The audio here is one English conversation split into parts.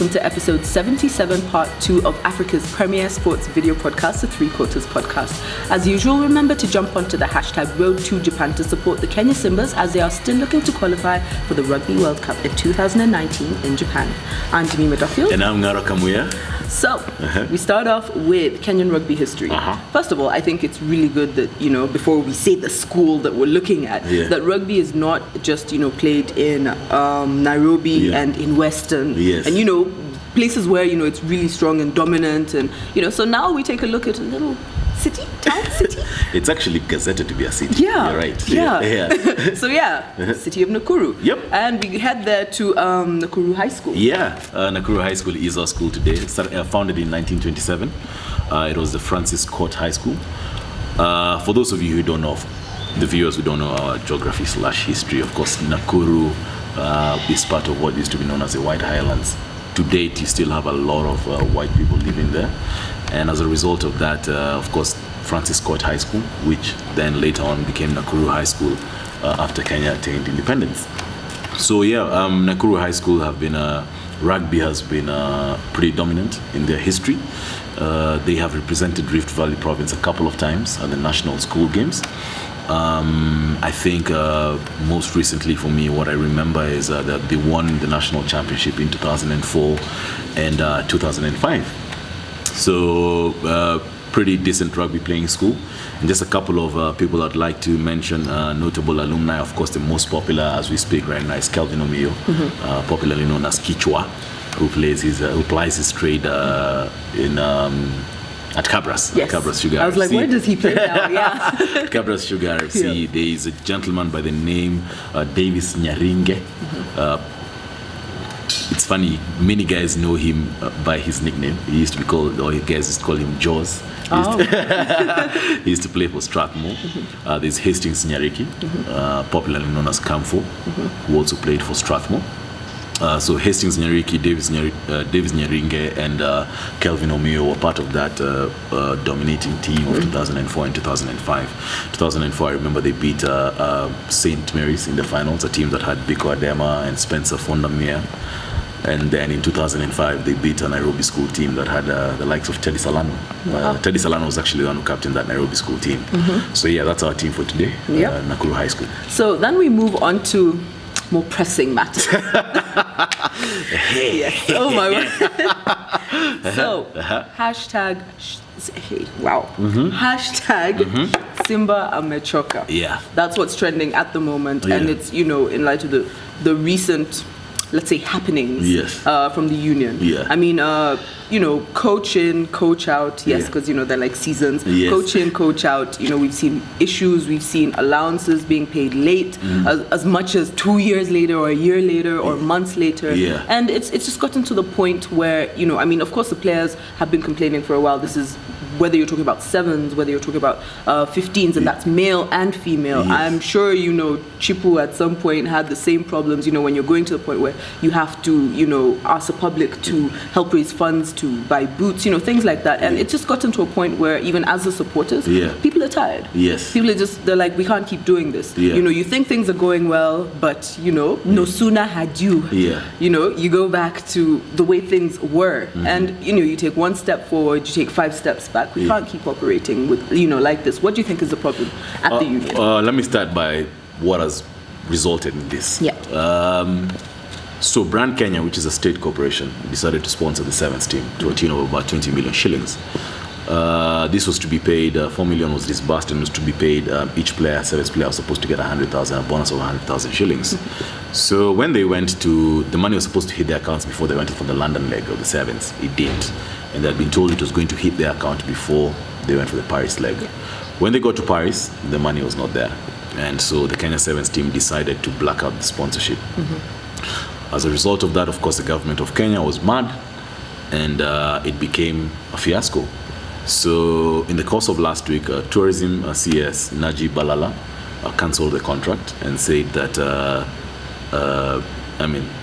welcome to episode 77, part 2 of Africa's premier sports video podcast, the Three Quarters Podcast. As usual, remember to jump onto the hashtag Road to Japan to support the Kenya Simbas as they are still looking to qualify for the Rugby World Cup in 2019 in Japan. I'm Jemima Duffield. And I'm Ngara Kamuya. So, we start off with Kenyan rugby history. First of all, I think it's really good that, before we say the school that we're looking at, that rugby is not just, played in Nairobi and in Western. Yes. And, places where, it's really strong and dominant. And, so now we take a look at a little town city. It's actually gazetted to be a city. Yeah. You're right. Yeah. So, city of Nakuru. Yep. And we head there to Nakuru High School. Yeah. Nakuru High School is our school today. It's founded in 1927. It was the Francis Court High School. For those of you who don't know, the viewers who don't know our geography/history, of course, Nakuru is part of what used to be known as the White Highlands. To date, you still have a lot of white people living there. And as a result of that, of course, Francis Court High School, which then later on became Nakuru High School after Kenya attained independence. So Nakuru High School rugby has been pretty dominant in their history. They have represented Rift Valley Province a couple of times at the national school games. I think most recently for me, what I remember is that they won the national championship in 2004 and 2005. So pretty decent rugby playing school. And just a couple of people I'd like to mention, notable alumni. Of course, the most popular as we speak right now is Kelvin Omio, popularly known as Kichwa, who plies his trade at Cabras. Yes. Cabras Sugar I was like, FC. where does he play now? Yeah. Cabras Sugar FC. There is a gentleman by the name Davis Nyaringe. It's funny, many guys know him by his nickname. He used to be called, or guys used to call him Jaws. He used to play for Strathmore. There's Hastings Nyariki, popularly known as Camfo, who also played for Strathmore. So Hastings Nyariki, Davis Nyaringe, and Kelvin Omio were part of that dominating team of 2004 and 2005. 2004, I remember they beat St. Mary's in the finals, a team that had Biko Adema and Spencer Fondamia. And then in 2005, they beat a Nairobi school team that had the likes of Teddy Salano. Teddy Salano was actually the one who captained that Nairobi school team. So that's our team for today, Nakuru High School. So then we move on to more pressing matters. Yes. Oh my word. So, hashtag Simba Amechoka. Yeah. That's what's trending at the moment. And it's, in light of the recent, let's say, happenings from the union. Yeah. I mean, coach in, coach out. Yes, because, they're like seasons. Yes. Coach in, coach out. We've seen issues. We've seen allowances being paid late, as much as 2 years later or a year later or months later. Yeah. And it's just gotten to the point where, of course, the players have been complaining for a while. This is whether you're talking about sevens, whether you're talking about 15s, and that's male and female. Yes. I'm sure, Chipu at some point had the same problems, when you're going to the point where you have to, ask the public to help raise funds to buy boots, things like that. And it's just gotten to a point where even as the supporters, people are tired. Yes. People are they're like, we can't keep doing this. Yeah. You think things are going well, but, no sooner had you. Yeah. You go back to the way things were. And, you take one step forward, you take 5 steps back. We can't keep operating with, like this. What do you think is the problem at the union? Let me start by what has resulted in this. Yeah. So Brand Kenya, which is a state corporation, decided to sponsor the sevens team to a tune of about 20 million shillings. This was to be paid, 4 million was disbursed and was to be paid, each player, sevens player was supposed to get 100,000, a bonus of 100,000 shillings. So when they went the money was supposed to hit their accounts before they went for the London leg of the sevens. It didn't. And they had been told it was going to hit their account before they went for the Paris leg. Yeah. When they got to Paris, the money was not there. And so the Kenya Sevens team decided to black out the sponsorship. As a result of that, of course, the government of Kenya was mad, and it became a fiasco. So in the course of last week, Tourism CS Najib Balala cancelled the contract and said that,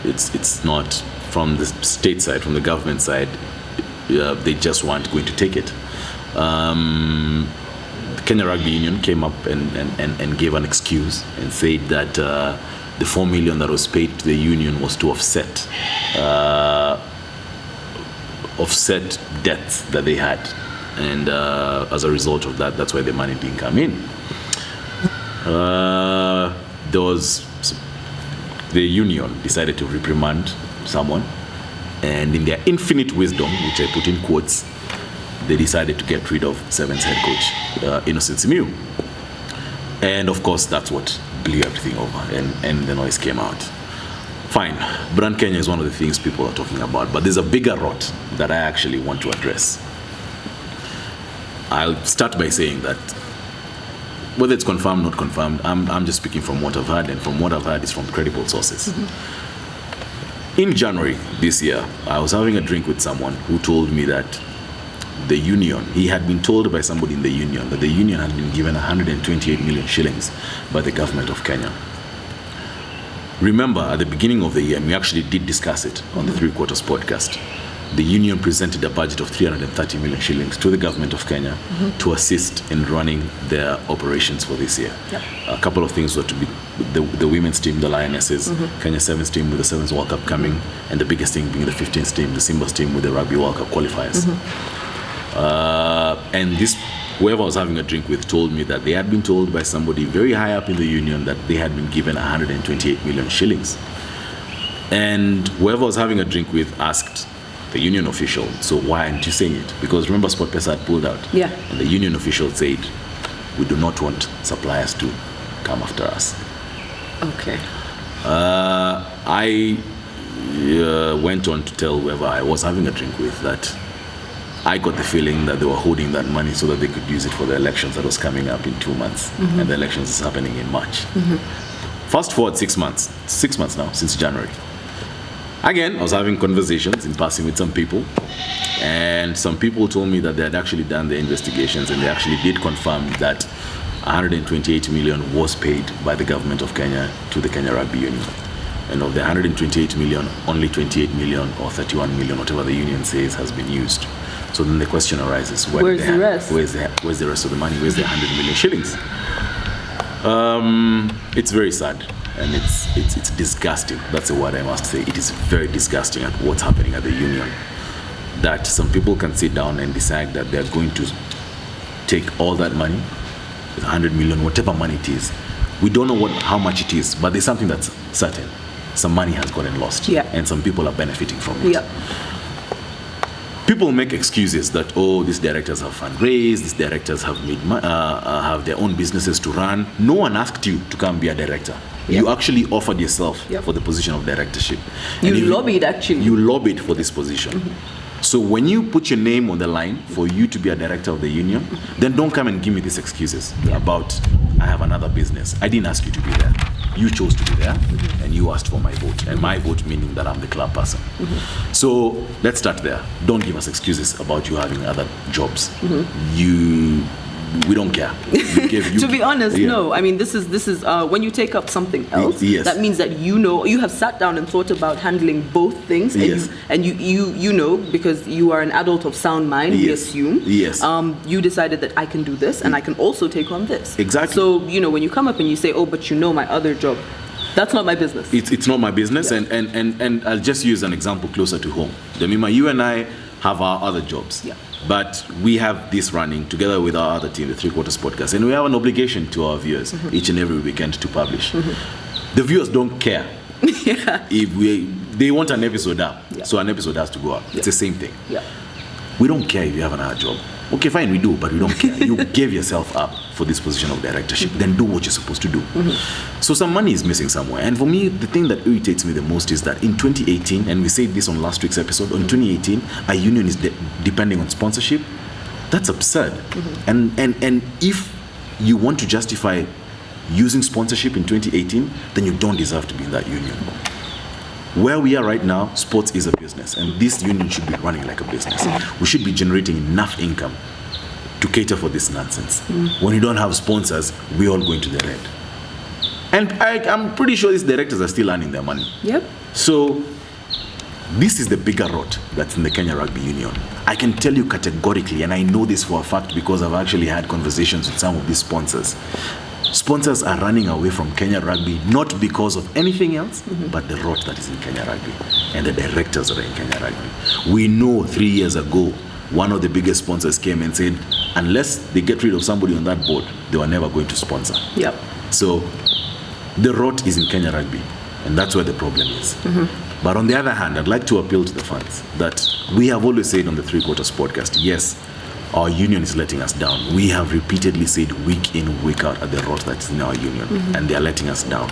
it's not from the state side, from the government side, they just weren't going to take it. The Kenya Rugby Union came up and gave an excuse and said that the 4 million that was paid to the union was to offset offset debts that they had. And as a result of that, that's why the money didn't come in. The union decided to reprimand someone, and in their infinite wisdom, which I put in quotes, they decided to get rid of Sevens head coach Innocent Simiyu. And of course, that's what blew everything over, and the noise came out. Fine, Brand Kenya is one of the things people are talking about, but there's a bigger rot that I actually want to address. I'll start by saying that whether it's confirmed or not confirmed, I'm just speaking from what I've heard, and from what I've heard is from credible sources. In January this year, I was having a drink with someone who told me that the union, he had been told by somebody in the union that the union had been given 128 million shillings by the government of Kenya. Remember, at the beginning of the year, and we actually did discuss it on the Three Quarters podcast, the union presented a budget of 330 million shillings to the government of Kenya to assist in running their operations for this year. Yep. A couple of things were to be the women's team, the Lionesses, Kenya Sevens team with the Sevens World Cup coming, and the biggest thing being the 15th team, the Simbas team with the Rugby World Cup qualifiers. And this, whoever I was having a drink with told me that they had been told by somebody very high up in the union that they had been given 128 million shillings. And whoever I was having a drink with asked the union official, so why aren't you saying it? Because remember, SportPesa had pulled out. Yeah. And the union official said, we do not want suppliers to come after us. Okay. I went on to tell whoever I was having a drink with that I got the feeling that they were holding that money so that they could use it for the elections that was coming up in 2 months. And the elections is happening in March. Fast forward 6 months. 6 months now, since January. Again, I was having conversations in passing with some people, and some people told me that they had actually done the investigations, and they actually did confirm that 128 million was paid by the government of Kenya to the Kenya Rugby Union. And of the 128 million, only 28 million or 31 million, whatever the union says, has been used. So then the question arises, where's the rest? Where's the rest of the money? Where's the 100 million shillings? It's very sad. And it's disgusting. That's the word I must say. It is very disgusting at what's happening at the union. That some people can sit down and decide that they're going to take all that money, 100 million, whatever money it is. We don't know how much it is, but there's something that's certain. Some money has gotten lost, and some people are benefiting from it. People make excuses that, oh, these directors have fundraised, these directors have made have their own businesses to run. No one asked you to come be a director. You actually offered yourself for the position of directorship. You lobbied, actually. You lobbied for this position. So when you put your name on the line for you to be a director of the union, then don't come and give me these excuses about, I have another business. I didn't ask you to be there. You chose to be there, and you asked for my vote. And my vote meaning that I'm the club person. So let's start there. Don't give us excuses about you having other jobs. We don't care. To be honest, no. I mean, this is when you take up something else. That means that you have sat down and thought about handling both things, and you know, because you are an adult of sound mind. We assume. You decided that I can do this, and I can also take on this. Exactly. So when you come up and you say, oh, but my other job. That's not my business. It's not my business, and I'll just use an example closer to home. Demima, you and I have our other jobs. But we have this running together with our other team, the Three Quarters podcast, and we have an obligation to our viewers each and every weekend to publish. The viewers don't care if they want an episode up, so an episode has to go up. It's the same thing. We don't care if you have another job. Okay, fine, we do, but we don't care. You gave yourself up for this position of directorship, then do what you're supposed to do. So some money is missing somewhere. And for me, the thing that irritates me the most is that in 2018, and we said this on last week's episode, in 2018, a union is depending on sponsorship. That's absurd. And if you want to justify using sponsorship in 2018, then you don't deserve to be in that union. Where we are right now, sports is a business, and this union should be running like a business. We should be generating enough income to cater for this nonsense. When you don't have sponsors, we all go into the red. And I'm pretty sure these directors are still earning their money. So this is the bigger rot that's in the Kenya Rugby Union. I can tell you categorically, and I know this for a fact because I've actually had conversations with some of these sponsors. Sponsors are running away from Kenya Rugby, not because of anything else, but the rot that is in Kenya Rugby and the directors that are in Kenya Rugby. We know 3 years ago, one of the biggest sponsors came and said, unless they get rid of somebody on that board, they were never going to sponsor. Yep. So the rot is in Kenya Rugby, and that's where the problem is. But on the other hand, I'd like to appeal to the fans that we have always said on the Three Quarters podcast, yes, our union is letting us down. We have repeatedly said week in, week out at the rot that's in our union, and they are letting us down.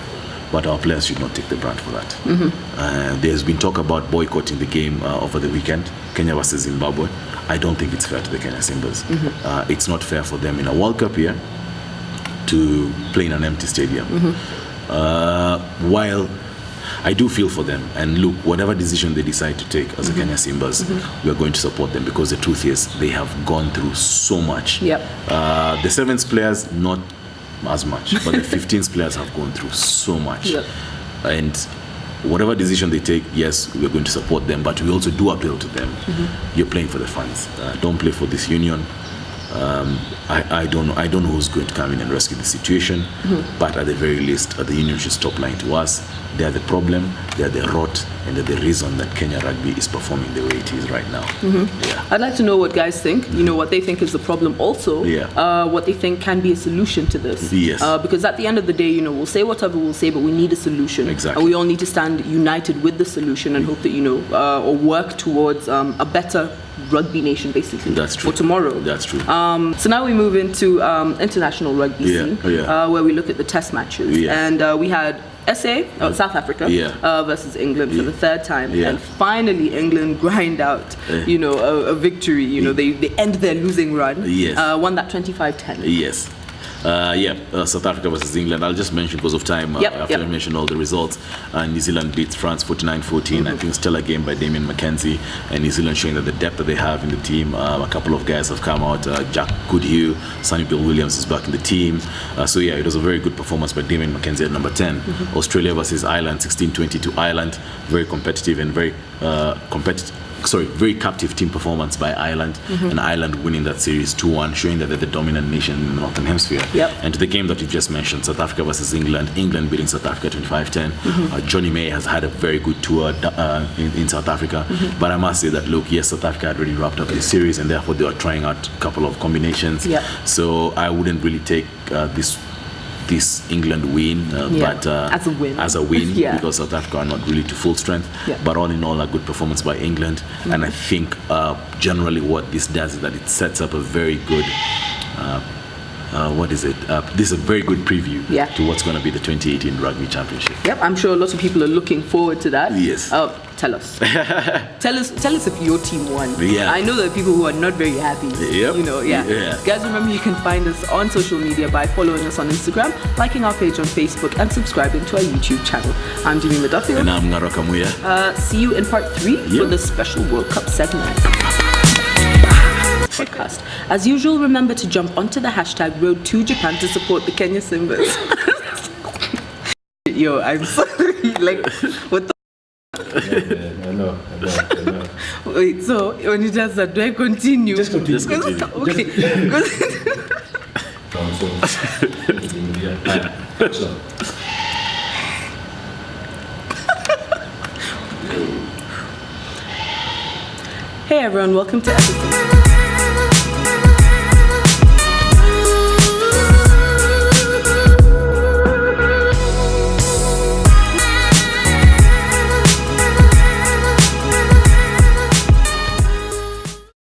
But our players should not take the brunt for that. There's been talk about boycotting the game over the weekend, Kenya versus Zimbabwe. I don't think it's fair to the Kenya Simbas. It's not fair for them in a World Cup year to play in an empty stadium. While I do feel for them, and look, whatever decision they decide to take as a Kenya Simbas, we are going to support them, because the truth is they have gone through so much. The sevens players, not as much, but the 15th players have gone through so much. And whatever decision they take, yes, we're going to support them, but we also do appeal to them. You're playing for the fans. Don't play for this union. I don't know who's going to come in and rescue the situation, but at the very least, the union should stop lying to us. They're the problem, they're the rot, and they're the reason that Kenya Rugby is performing the way it is right now. I'd like to know what guys think, what they think is the problem also, what they think can be a solution to this. Because at the end of the day, we'll say whatever we'll say, but we need a solution. Exactly. And we all need to stand united with the solution and hope that, or work towards a better rugby nation, basically. That's true. For tomorrow. That's true. So now we move into international rugby scene, where we look at the test matches. And we had South Africa versus England for the third time, and finally England grind out a victory. They end their losing run, won that 25-10. South Africa versus England. I'll just mention because of time, after I mentioned all the results. New Zealand beats France 49-14. I think stellar game by Damien McKenzie, and New Zealand showing that the depth that they have in the team. A couple of guys have come out. Jack Goodhue, Sonny Bill Williams is back in the team. It was a very good performance by Damien McKenzie at number 10. Australia versus Ireland, 16-20 to Ireland. Very competitive and very very captive team performance by Ireland, and Ireland winning that series 2-1, showing that they're the dominant nation in the Northern Hemisphere. And to the game that you just mentioned, South Africa versus England, England beating South Africa 25-10. Johnny May has had a very good tour in South Africa, but I must say that, look, yes, South Africa had already wrapped up the series, and therefore they were trying out a couple of combinations. So I wouldn't really take this England win, but as a win, because South Africa are not really to full strength. But all in all, a good performance by England. And I think generally what this does is that it sets up a very good this is a very good preview to what's going to be the 2018 Rugby Championship. I'm sure a lot of people are looking forward to that. Tell us. tell us if your team won. I know there are people who are not very happy. Guys, remember you can find us on social media by following us on Instagram, liking our page on Facebook, and subscribing to our YouTube channel. I'm Jimmy Maduffield. And I'm Ngaro Kamuya. See you in part 3 for the special World Cup segment. Podcast. As usual, remember to jump onto the hashtag Road to Japan to support the Kenya Simbas. Yo, I'm sorry. What the? I know. Wait, so when you just said, do I continue? Just continue. Okay. Hey everyone, welcome to episode